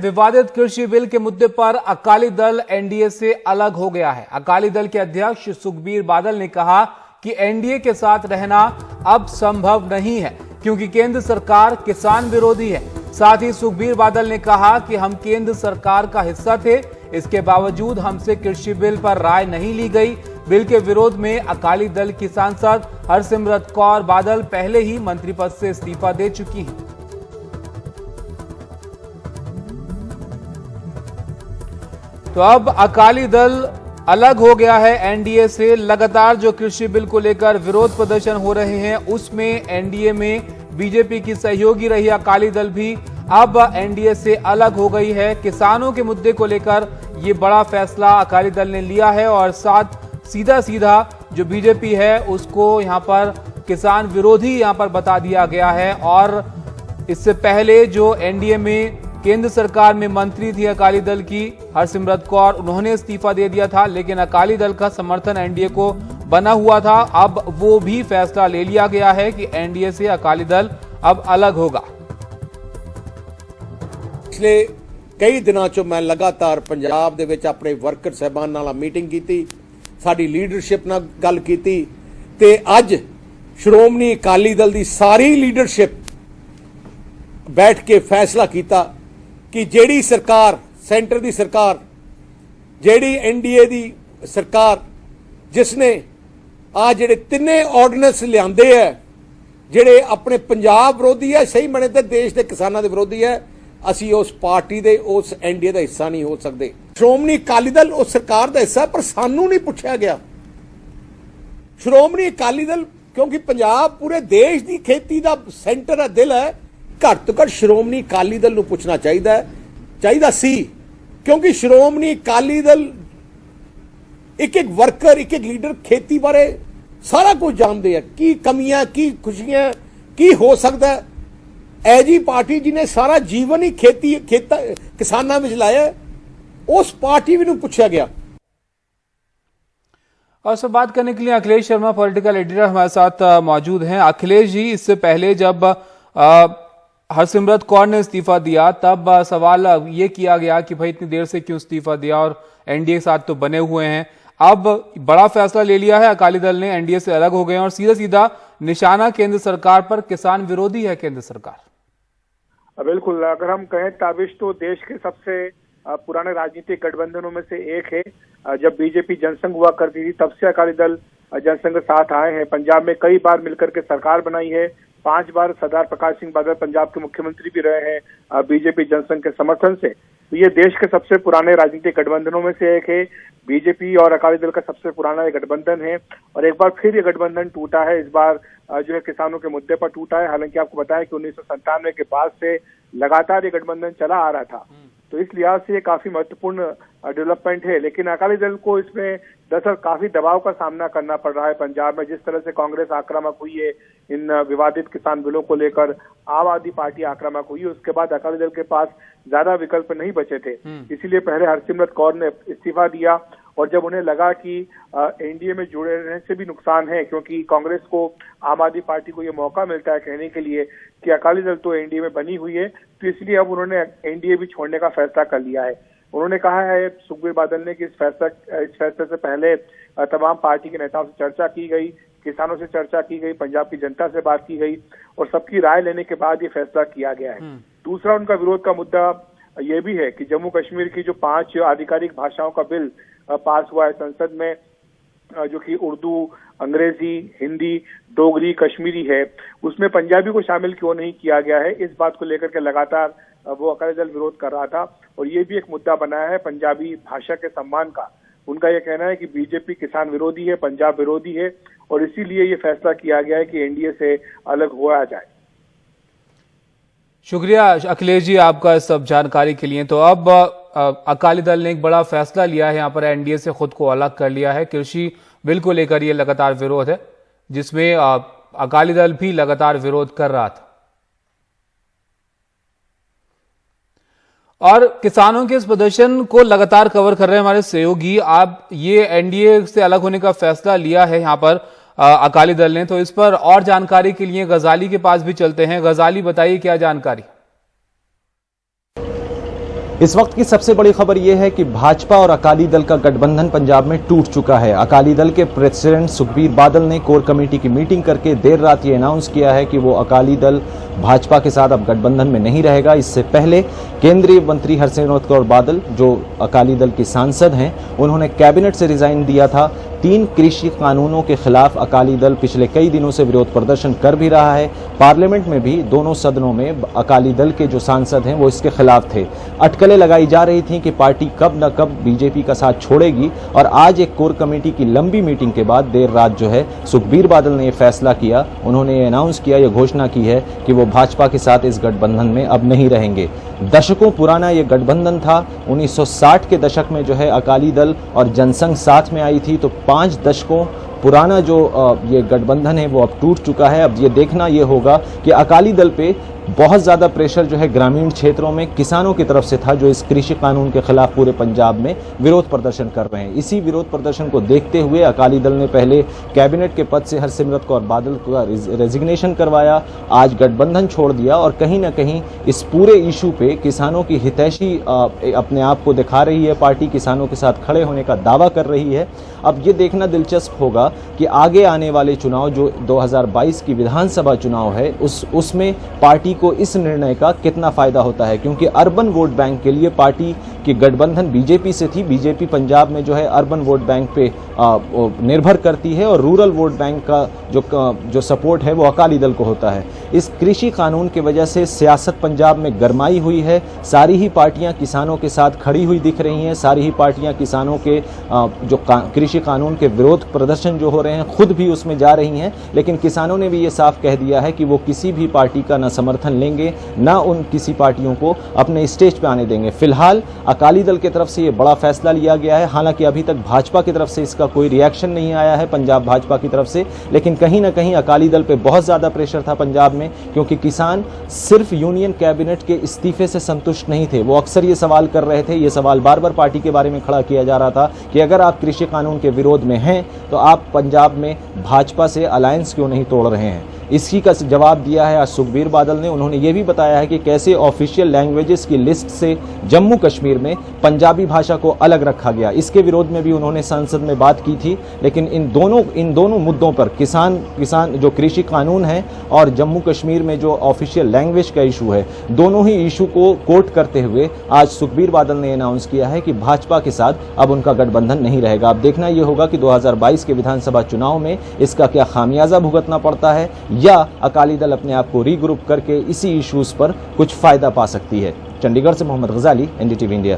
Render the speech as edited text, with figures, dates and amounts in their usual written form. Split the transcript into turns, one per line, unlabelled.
विवादित कृषि बिल के मुद्दे पर अकाली दल एनडीए से अलग हो गया है। अकाली दल के अध्यक्ष सुखबीर बादल ने कहा कि एनडीए के साथ रहना अब संभव नहीं है क्योंकि केंद्र सरकार किसान विरोधी है। साथ ही सुखबीर बादल ने कहा कि हम केंद्र सरकार का हिस्सा थे, इसके बावजूद हमसे कृषि बिल पर राय नहीं ली गई। बिल के विरोध में अकाली दल की सांसद हरसिमरत कौर बादल पहले ही मंत्री पद से इस्तीफा दे चुकी हैं। तो अब अकाली दल अलग हो गया है एनडीए से। लगातार जो कृषि बिल को लेकर विरोध प्रदर्शन हो रहे हैं उसमें एनडीए में बीजेपी की सहयोगी रही अकाली दल भी अब एनडीए से अलग हो गई है। किसानों के मुद्दे को लेकर ये बड़ा फैसला अकाली दल ने लिया है और साथ सीधा जो बीजेपी है उसको यहां पर किसान विरोधी यहां पर बता दिया गया है। और इससे पहले जो एनडीए में केंद्र सरकार में मंत्री थी अकाली दल की हरसिमरत कौर, उन्होंने इस्तीफा दे दिया था, लेकिन अकाली दल का समर्थन एनडीए को बना हुआ था। अब वो भी फैसला ले लिया गया है कि एनडीए से अकाली दल अब अलग होगा।
पिछले कई दिनों चो मैं लगातार पंजाब दे विच अपने वर्कर साहबान नाल मीटिंग की, साडी लीडरशिप नाल गल कीती ते अज श्रोमणी अकाली दल दी सारी लीडरशिप बैठ के फैसला किया कि जेड़ी सरकार सेंटर दी सरकार, जेड़ी एनडीए दी सरकार जिसने आ जेड़े तिन्ने ऑर्डिनेंस लियांदे है जेड़े अपने पंजाब विरोधी है, सही मने ते देश के किसानों के विरोधी है, असी उस पार्टी दे उस एनडीए का हिस्सा नहीं हो सकते। श्रोमणी अकाली दल उस सरकार का हिस्सा पर सानू नहीं पूछा गया। श्रोमणी अकाली दल क्योंकि पंजाब पूरे देश की खेती का सेंटर है, दिल है, घट तो घट श्रोमणी अकाली दल नूं पुछना चाहिए सी, क्योंकि श्रोमणी अकाली दल एक एक वर्कर एक एक लीडर खेती बारे सारा कुछ जानते हैं, की कमियां की खुशियां की हो सकता है। ऐजी पार्टी जिन्हें सारा जीवन ही किसानों में लाया, उस पार्टी भी नूं पूछा गया।
और सब बात करने के लिए अखिलेश शर्मा पॉलिटिकल एडिटर हमारे साथ मौजूद हैं। अखिलेश जी, इससे पहले जब हरसिमरत कौर ने इस्तीफा दिया तब सवाल ये किया गया कि भाई इतनी देर से क्यों इस्तीफा दिया और एनडीए के साथ तो बने हुए हैं। अब बड़ा फैसला ले लिया है अकाली दल ने, एनडीए से अलग हो गए हैं और सीधा निशाना केंद्र सरकार पर, किसान विरोधी है केंद्र सरकार।
बिल्कुल, अगर हम कहें ताबिश तो देश के सबसे पुराने राजनीतिक गठबंधनों में से एक है। जब बीजेपी जनसंघ हुआ करती थी तब से अकाली दल जनसंघ साथ आए हैं। पंजाब में कई बार मिलकर के सरकार बनाई है, 5 बार सरदार प्रकाश सिंह बादल पंजाब के मुख्यमंत्री भी रहे हैं बीजेपी जनसंघ के समर्थन से। तो ये देश के सबसे पुराने राजनीतिक गठबंधनों में से एक है। बीजेपी और अकाली दल का सबसे पुराना ये गठबंधन है और एक बार फिर ये गठबंधन टूटा है। इस बार जो है किसानों के मुद्दे पर टूटा है। हालांकि आपको बताया कि 1997 के बाद से लगातार ये गठबंधन चला आ रहा था, तो इस लिहाज से ये काफी महत्वपूर्ण डेवलपमेंट है। लेकिन अकाली दल को इसमें दरअसल काफी दबाव का सामना करना पड़ रहा है। पंजाब में जिस तरह से कांग्रेस आक्रामक हुई है इन विवादित किसान बिलों को लेकर, आम आदमी पार्टी आक्रामक हुई है, उसके बाद अकाली दल के पास ज्यादा विकल्प नहीं बचे थे। इसीलिए पहले हरसिमरत कौर ने इस्तीफा दिया और जब उन्हें लगा कि एनडीए में जुड़े रहने से भी नुकसान है, क्योंकि कांग्रेस को, आम आदमी पार्टी को ये मौका मिलता है कहने के लिए कि अकाली दल तो एनडीए में बनी हुई है, तो इसलिए अब उन्होंने एनडीए भी छोड़ने का फैसला कर लिया है। उन्होंने कहा है सुखबीर बादल ने कि इस फैसले से पहले तमाम पार्टी के नेताओं से चर्चा की गई, किसानों से चर्चा की गई, पंजाब की जनता से बात की गई और सबकी राय लेने के बाद ये फैसला किया गया है। दूसरा उनका विरोध का मुद्दा ये भी है कि जम्मू कश्मीर की जो 5 आधिकारिक भाषाओं का बिल पास हुआ है संसद में, जो कि उर्दू, अंग्रेजी, हिंदी, डोगरी, कश्मीरी है, उसमें पंजाबी को शामिल क्यों नहीं किया गया है। इस बात को लेकर के लगातार वो अकाली दल विरोध कर रहा था और ये भी एक मुद्दा बनाया है पंजाबी भाषा के सम्मान का। उनका यह कहना है कि बीजेपी किसान विरोधी है, पंजाब विरोधी है और इसीलिए ये फैसला किया गया है कि एनडीए से अलग हुआ जाए।
शुक्रिया अखिलेश जी आपका इस सब जानकारी के लिए। तो अब अकाली दल ने एक बड़ा फैसला लिया है, यहाँ पर एनडीए से खुद को अलग कर लिया है। कृषि बिल को लेकर ये लगातार विरोध है जिसमें अकाली दल भी लगातार विरोध कर रहा था और किसानों के इस प्रदर्शन को लगातार कवर कर रहे हैं हमारे सहयोगी। आप ये एनडीए से अलग होने का फैसला लिया है यहाँ पर अकाली दल ने, तो इस पर और जानकारी के लिए गजाली के पास भी चलते हैं। गजाली, बताइए क्या जानकारी।
इस वक्त की सबसे बड़ी खबर यह है कि भाजपा और अकाली दल का गठबंधन पंजाब में टूट चुका है। अकाली दल के प्रेसिडेंट सुखबीर बादल ने कोर कमेटी की मीटिंग करके देर रात ये अनाउंस किया है कि वो अकाली दल भाजपा के साथ अब गठबंधन में नहीं रहेगा। इससे पहले केंद्रीय मंत्री हरसिमरत कौर बादल, जो अकाली दल की सांसद हैं, उन्होंने कैबिनेट से रिजाइन दिया था। 3 कृषि कानूनों के खिलाफ अकाली दल पिछले कई दिनों से विरोध प्रदर्शन कर भी रहा है। पार्लियामेंट में भी दोनों सदनों में अकाली दल के जो सांसद हैं वो इसके खिलाफ थे। अटकलें लगाई जा रही थी कि पार्टी कब न कब बीजेपी का साथ छोड़ेगी, और आज एक कोर कमेटी की लंबी मीटिंग के बाद देर रात जो है सुखबीर बादल ने यह फैसला किया। उन्होंने ये अनाउंस किया, यह घोषणा की है कि वो भाजपा के साथ इस गठबंधन में अब नहीं रहेंगे। दशकों पुराना ये गठबंधन था। 1960 के दशक में जो है अकाली दल और जनसंघ साथ में आई थी, तो 5 दशकों पुराना जो ये गठबंधन है वो अब टूट चुका है। अब ये देखना ये होगा कि अकाली दल पे बहुत ज़्यादा प्रेशर जो है ग्रामीण क्षेत्रों में किसानों की तरफ से था, जो इस कृषि कानून के खिलाफ पूरे पंजाब में विरोध प्रदर्शन कर रहे हैं। इसी विरोध प्रदर्शन को देखते हुए अकाली दल ने पहले कैबिनेट के पद से हरसिमरत कौर बादल का रेजिग्नेशन करवाया, आज गठबंधन छोड़ दिया, और कहीं ना कहीं इस पूरे इशू पे किसानों की हितैषी अपने आप को दिखा रही है। पार्टी किसानों के साथ खड़े होने का दावा कर रही है। अब ये देखना दिलचस्प होगा कि आगे आने वाले चुनाव, जो 2022 की विधानसभा चुनाव है, उसमें पार्टी को इस निर्णय का कितना फायदा होता है, क्योंकि अर्बन वोट बैंक के लिए पार्टी की गठबंधन बीजेपी से थी। बीजेपी पंजाब में जो है अर्बन वोट बैंक पे निर्भर करती है, और रूरल वोट बैंक का जो सपोर्ट है वो अकाली दल को होता है। इस कृषि कानून की वजह से सियासत पंजाब में गरमाई हुई है। सारी ही पार्टियां किसानों के साथ खड़ी हुई दिख रही हैं। सारी ही पार्टियां किसानों के जो कृषि कानून के विरोध प्रदर्शन जो हो रहे हैं खुद भी उसमें जा रही हैं, लेकिन किसानों ने भी ये साफ कह दिया है कि वो किसी भी पार्टी का न समर्थन लेंगे, ना उन किसी पार्टियों को अपने स्टेज पे आने देंगे। फिलहाल अकाली दल की तरफ से ये बड़ा फैसला लिया गया है। हालांकि अभी तक भाजपा की तरफ से इसका कोई रिएक्शन नहीं आया है, पंजाब भाजपा की तरफ से, लेकिन कहीं ना कहीं अकाली दल पे बहुत ज्यादा प्रेशर था पंजाब में, क्योंकि किसान सिर्फ यूनियन कैबिनेट के इस्तीफे से संतुष्ट नहीं थे। वो अक्सर ये सवाल कर रहे थे, ये सवाल बार बार पार्टी के बारे में खड़ा किया जा रहा था कि अगर आप कृषि कानून के विरोध में हैं तो आप पंजाब में भाजपा से अलायंस क्यों नहीं तोड़ रहे हैं। इसी का जवाब दिया है आज सुखबीर बादल ने। उन्होंने ये भी बताया है कि कैसे ऑफिशियल लैंग्वेजेस की लिस्ट से जम्मू कश्मीर में पंजाबी भाषा को अलग रखा गया। इसके विरोध में भी उन्होंने संसद में बात की थी, लेकिन इन दोनों मुद्दों पर किसान जो कृषि कानून है और जम्मू कश्मीर में जो ऑफिशियल लैंग्वेज का इशू है, दोनों ही इशू को कोट करते हुए आज सुखबीर बादल ने अनाउंस किया है कि भाजपा के साथ अब उनका गठबंधन नहीं रहेगा। अब देखना यह होगा कि 2022 के विधानसभा चुनाव में इसका क्या खामियाजा भुगतना पड़ता है, या अकाली दल अपने आप को रीग्रुप करके इसी इश्यूज पर कुछ फायदा पा सकती है। चंडीगढ़ से मोहम्मद गजाली, एनडीटीवी इंडिया।